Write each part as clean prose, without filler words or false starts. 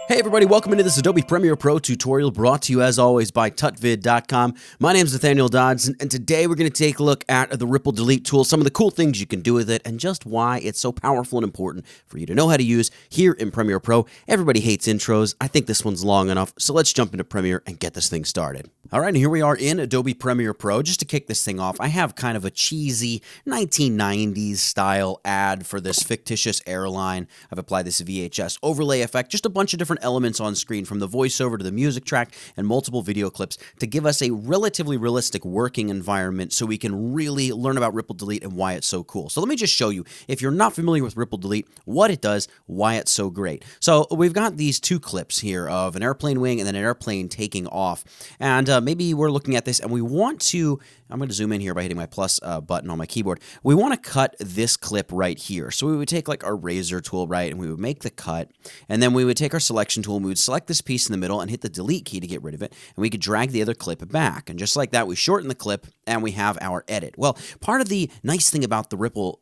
Hey everybody, welcome into this Adobe Premiere Pro tutorial brought to you as always by tutvid.com. My name is Nathaniel Dodds, and today we're going to take a look at the Ripple Delete tool, some of the cool things you can do with it, and just why it's so powerful and important for you to know how to use here in Premiere Pro. Everybody hates intros. I think this one's long enough, so let's jump into Premiere and get this thing started. All right, and here we are in Adobe Premiere Pro. Just to kick this thing off, I have kind of a cheesy 1990s style ad for this fictitious airline. I've applied this VHS overlay effect, just a bunch of different elements on screen from the voiceover to the music track and multiple video clips to give us a relatively realistic working environment so we can really learn about Ripple Delete and why it's so cool. So let me just show you, if you're not familiar with Ripple Delete, what it does, why it's so great. So we've got these two clips here of an airplane wing and then an airplane taking off. And maybe we're looking at this and we want to, I'm going to zoom in here by hitting my plus button on my keyboard. We want to cut this clip right here. So we would take like our razor tool, right, and we would make the cut. And then we would take our selection tool and we would select this piece in the middle and hit the delete key to get rid of it. And we could drag the other clip back. And just like that, we shorten the clip and we have our edit. Well, part of the nice thing about the Ripple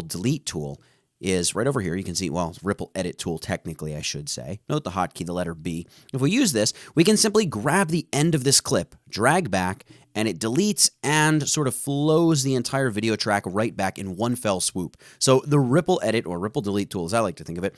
Delete tool is right over here. You can see, well, Ripple Edit tool, technically, I should say. Note the hotkey, the letter B. If we use this, we can simply grab the end of this clip, drag back, and it deletes and sort of flows the entire video track right back in one fell swoop. So the Ripple Edit, or Ripple Delete tool, as I like to think of it,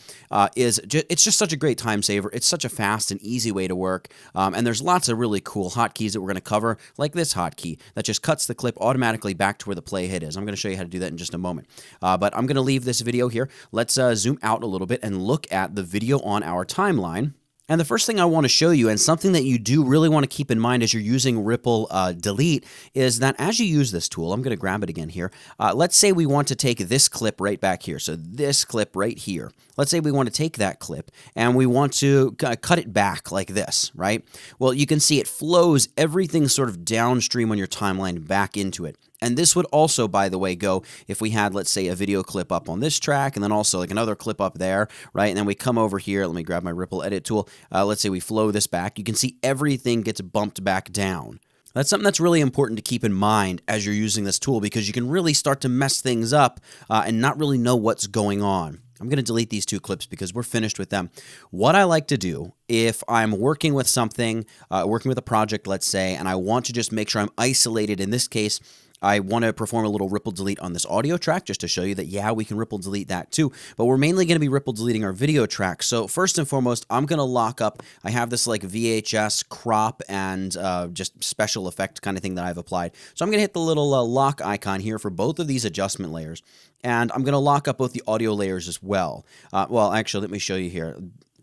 it's just such a great time saver. It's such a fast and easy way to work. And there's lots of really cool hotkeys that we're going to cover, like this hotkey that just cuts the clip automatically back to where the playhead is. I'm going to show you how to do that in just a moment. But I'm going to leave this video here. Let's zoom out a little bit and look at the video on our timeline. And the first thing I want to show you, and something that you do really want to keep in mind as you're using Ripple Delete, is that as you use this tool, I'm going to grab it again here. Let's say we want to take this clip right back here. So this clip right here. Let's say we want to take that clip and we want to cut it back like this, right? Well, you can see it flows everything sort of downstream on your timeline back into it. And this would also, by the way, go if we had, let's say, a video clip up on this track and then also like another clip up there, right? And then we come over here. Let me grab my Ripple Edit tool. Let's say we flow this back. You can see everything gets bumped back down. That's something that's really important to keep in mind as you're using this tool because you can really start to mess things up and not really know what's going on. I'm going to delete these two clips because we're finished with them. What I like to do if I'm working with something, working with a project, let's say, and I want to just make sure I'm isolated, in this case, I want to perform a little Ripple Delete on this audio track just to show you that, yeah, we can Ripple Delete that too. But we're mainly going to be Ripple Deleting our video track. So first and foremost, I'm going to lock up. I have this like VHS crop and just special effect kind of thing that I've applied. So I'm going to hit the little lock icon here for both of these adjustment layers. And I'm going to lock up both the audio layers as well. Well, actually, let me show you here.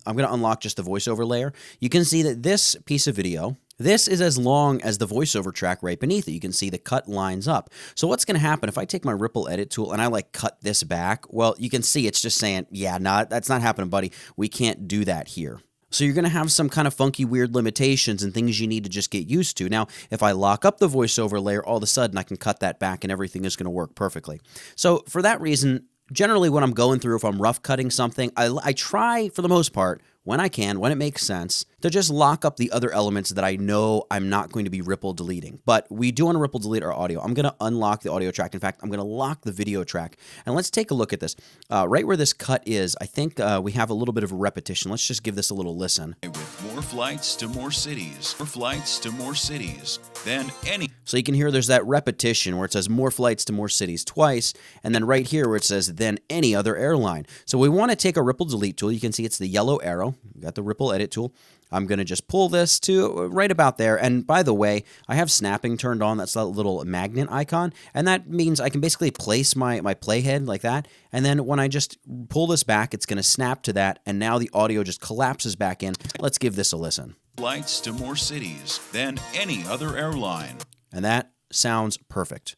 I'm going to unlock just the voiceover layer. You can see that this piece of video, this is as long as the voiceover track right beneath it. You can see the cut lines up. So what's going to happen if I take my Ripple Edit tool and I like cut this back? Well, you can see it's just saying, yeah, no, that's not happening, buddy. We can't do that here. So you're going to have some kind of funky, weird limitations and things you need to just get used to. Now, if I lock up the voiceover layer, all of a sudden I can cut that back and everything is going to work perfectly. So for that reason, generally when I'm going through, if I'm rough cutting something, I try for the most part, when I can, when it makes sense, to just lock up the other elements that I know I'm not going to be Ripple deleting. But we do want to Ripple delete our audio. I'm going to unlock the audio track. In fact, I'm going to lock the video track. And let's take a look at this. Right where this cut is, I think we have a little bit of a repetition. Let's just give this a little listen. With more flights to more cities, more flights to more cities than any. So you can hear there's that repetition where it says more flights to more cities twice. And then right here where it says than any other airline. So we want to take a Ripple Delete tool. You can see it's the yellow arrow. We've got the Ripple Edit tool. I'm going to just pull this to right about there. And by the way, I have snapping turned on. That's that little magnet icon. And that means I can basically place my playhead like that. And then when I just pull this back, it's going to snap to that. And now the audio just collapses back in. Let's give this a listen. Flights to more cities than any other airline. And that sounds perfect.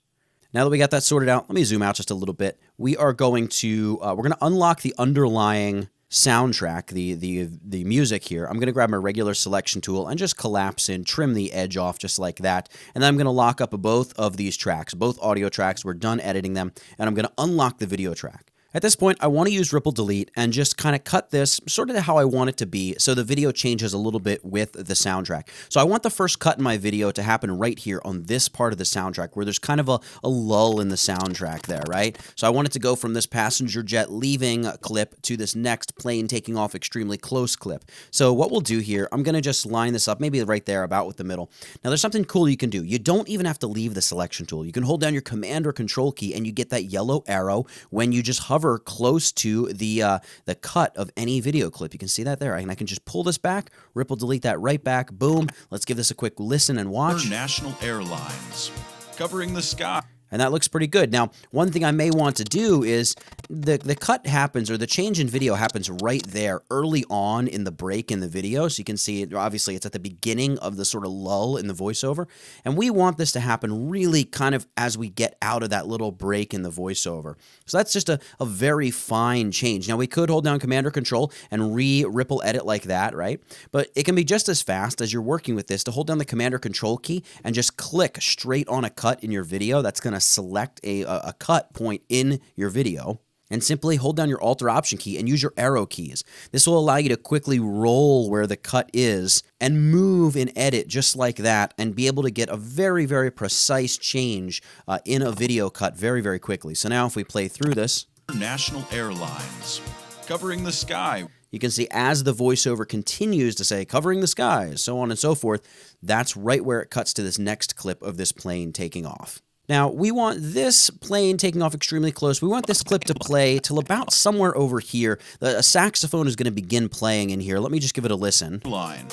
Now that we got that sorted out, let me zoom out just a little bit. We are going to, we're going to unlock the underlying soundtrack, the music here. I'm going to grab my regular selection tool and just collapse in, trim the edge off just like that. And then I'm going to lock up both of these tracks, both audio tracks. We're done editing them. And I'm going to unlock the video track. At this point, I want to use ripple delete and just kind of cut this sort of how I want it to be so the video changes a little bit with the soundtrack. So I want the first cut in my video to happen right here on this part of the soundtrack where there's kind of a lull in the soundtrack there, right? So I want it to go from this passenger jet leaving clip to this next plane taking off extremely close clip. So what we'll do here, I'm going to just line this up maybe right there about with the middle. Now there's something cool you can do. You don't even have to leave the selection tool. You can hold down your Command or Control key and you get that yellow arrow when you just hover close to the cut of any video clip. You can see that there, and I can just pull this back, ripple delete that right back, boom. Let's give this a quick listen and watch. International Airlines, covering the sky. And that looks pretty good. Now, one thing I may want to do is the cut happens, or the change in video happens right there early on in the break in the video. So you can see it, obviously it's at the beginning of the sort of lull in the voiceover. And we want this to happen really kind of as we get out of that little break in the voiceover. So that's just a very fine change. Now we could hold down Command or Control and ripple edit like that, right? But it can be just as fast as you're working with this to hold down the Command or Control key and just click straight on a cut in your video. That's going to select a cut point in your video, and simply hold down your Alt or Option key and use your arrow keys. This will allow you to quickly roll where the cut is and move in edit just like that and be able to get a very, very precise change in a video cut very, very quickly. So now if we play through this, International Airlines, covering the sky. You can see as the voiceover continues to say, covering the skies, so on and so forth, that's right where it cuts to this next clip of this plane taking off. Now, we want this plane taking off extremely close. We want this clip to play till about somewhere over here. A saxophone is going to begin playing in here. Let me just give it a listen. Line.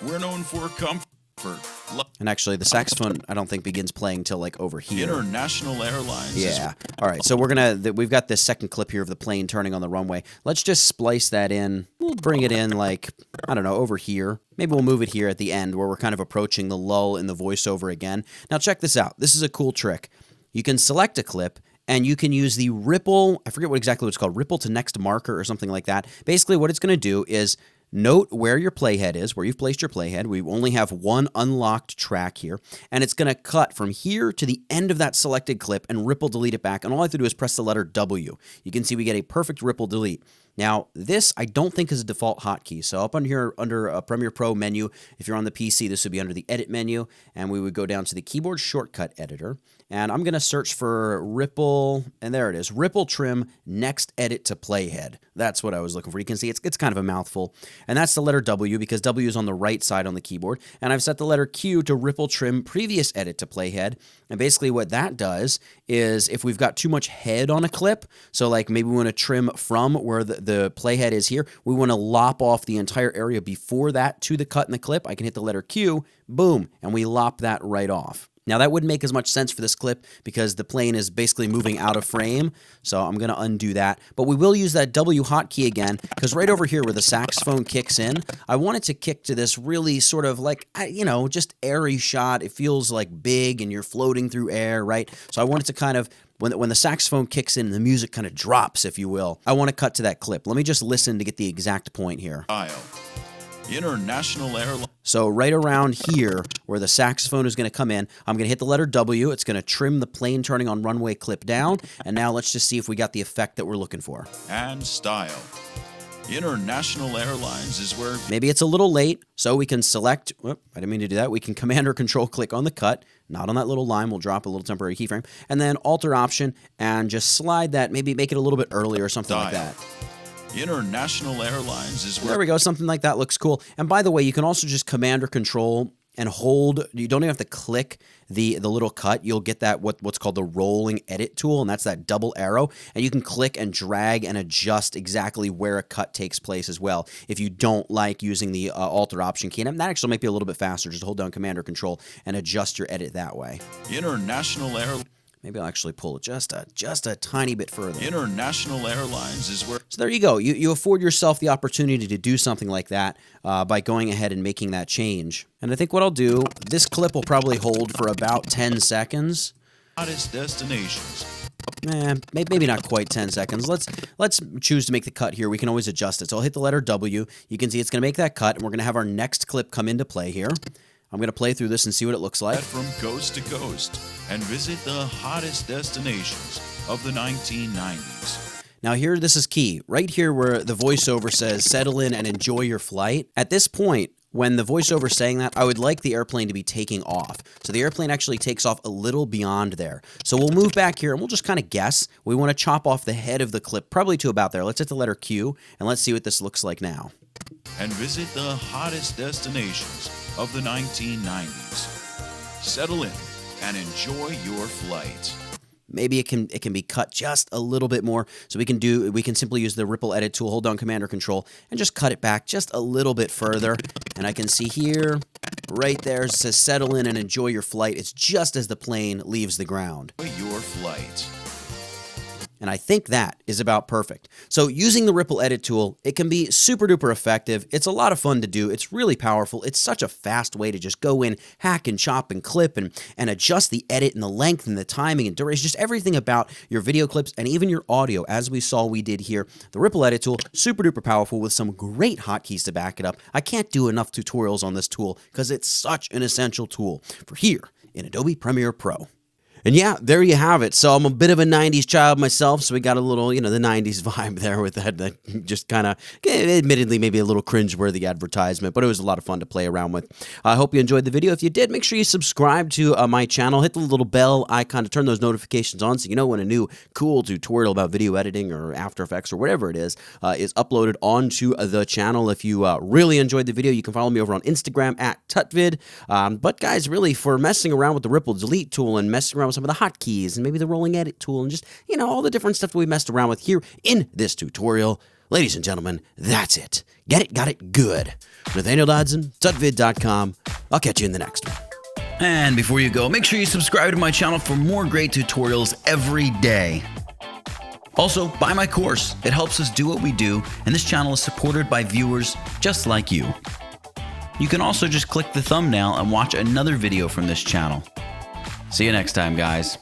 We're known for comfort. And actually, the saxophone, I don't think begins playing till like over here. International Airlines. Yeah. All right. So we've got this second clip here of the plane turning on the runway. Let's just splice that in. We'll bring it in like, I don't know, over here. Maybe we'll move it here at the end where we're kind of approaching the lull in the voiceover again. Now check this out. This is a cool trick. You can select a clip and you can use the ripple. I forget exactly what it's called. Ripple to next marker or something like that. Basically, what it's going to do is note where your playhead is, where you've placed your playhead. We only have one unlocked track here, and it's going to cut from here to the end of that selected clip and ripple delete it back, and all I have to do is press the letter W. You can see we get a perfect ripple delete. Now, this I don't think is a default hotkey, so up on here under a Premiere Pro menu, if you're on the PC, this would be under the Edit menu, and we would go down to the Keyboard Shortcut Editor, and I'm going to search for ripple, and there it is, ripple trim next edit to playhead. That's what I was looking for. You can see it's kind of a mouthful, and that's the letter W because W is on the right side on the keyboard, and I've set the letter Q to ripple trim previous edit to playhead, and basically what that does is if we've got too much head on a clip, so like maybe we want to trim from where the playhead is here, we want to lop off the entire area before that to the cut in the clip, I can hit the letter Q, boom, and we lop that right off. Now that wouldn't make as much sense for this clip because the plane is basically moving out of frame, so I'm going to undo that. But we will use that W hotkey again because right over here where the saxophone kicks in, I want it to kick to this really sort of like, you know, just airy shot. It feels like big and you're floating through air, right? So I want it to kind of, when the saxophone kicks in, the music kind of drops, if you will. I want to cut to that clip. Let me just listen to get the exact point here. International Airlines. So right around here where the saxophone is going to come in, I'm going to hit the letter W. It's going to trim the plane turning on runway clip down. And now let's just see if we got the effect that we're looking for. And style. International Airlines is where... Maybe it's a little late, so we can select... Whoop, I didn't mean to do that. We can Command or Control click on the cut, not on that little line. We'll drop a little temporary keyframe. And then Alt or Option and just slide that, maybe make it a little bit earlier or something like that. International Airlines is where... There we go. Something like that looks cool. And by the way, you can also just Command or Control and hold. You don't even have to click the little cut. You'll get that what's called the rolling edit tool, and that's that double arrow. And you can click and drag and adjust exactly where a cut takes place as well if you don't like using the Alt or Option key. And that actually might be a little bit faster. Just hold down Command or Control and adjust your edit that way. International Airlines. Maybe I'll actually pull it just a tiny bit further. International Airlines is where... So there you go. You afford yourself the opportunity to do something like that by going ahead and making that change. And I think what I'll do, this clip will probably hold for about 10 seconds. Hottest destinations. Maybe not quite 10 seconds. Let's choose to make the cut here. We can always adjust it. So I'll hit the letter W. You can see it's going to make that cut, and we're going to have our next clip come into play here. I'm going to play through this and see what it looks like. From coast to coast and visit the hottest destinations of the 1990s. Now here, this is key. Right here where the voiceover says, settle in and enjoy your flight. At this point, when the voiceover is saying that, I would like the airplane to be taking off. So the airplane actually takes off a little beyond there. So we'll move back here and we'll just kind of guess. We want to chop off the head of the clip, probably to about there. Let's hit the letter Q and let's see what this looks like now. And visit the hottest destinations of the 1990s. Settle in and enjoy your flight. Maybe it can be cut just a little bit more. So we can simply use the ripple edit tool, hold down Command or Control, and just cut it back just a little bit further. And I can see here, right there, it says settle in and enjoy your flight. It's just as the plane leaves the ground. Your flight. And I think that is about perfect. So using the ripple edit tool, it can be super duper effective. It's a lot of fun to do. It's really powerful. It's such a fast way to just go in, hack and chop and clip and adjust the edit and the length and the timing and duration, just everything about your video clips and even your audio, as we saw we did here. The ripple edit tool, super duper powerful with some great hotkeys to back it up. I can't do enough tutorials on this tool because it's such an essential tool for here in Adobe Premiere Pro. And yeah, there you have it. So I'm a bit of a 90s child myself, so we got a little, the 90s vibe there with that just kind of, admittedly, maybe a little cringe-worthy advertisement, but it was a lot of fun to play around with. I hope you enjoyed the video. If you did, make sure you subscribe to my channel. Hit the little bell icon to turn those notifications on so you know when a new cool tutorial about video editing or After Effects or whatever it is uploaded onto the channel. If you really enjoyed the video, you can follow me over on Instagram at tutvid. But guys, really, for messing around with the ripple delete tool and messing around with some of the hotkeys and maybe the rolling edit tool and just, all the different stuff that we messed around with here in this tutorial. Ladies and gentlemen, that's it. Get it, got it, good. Nathaniel Dodson, tutvid.com. I'll catch you in the next one. And before you go, make sure you subscribe to my channel for more great tutorials every day. Also, buy my course. It helps us do what we do, and this channel is supported by viewers just like you. You can also just click the thumbnail and watch another video from this channel. See you next time, guys.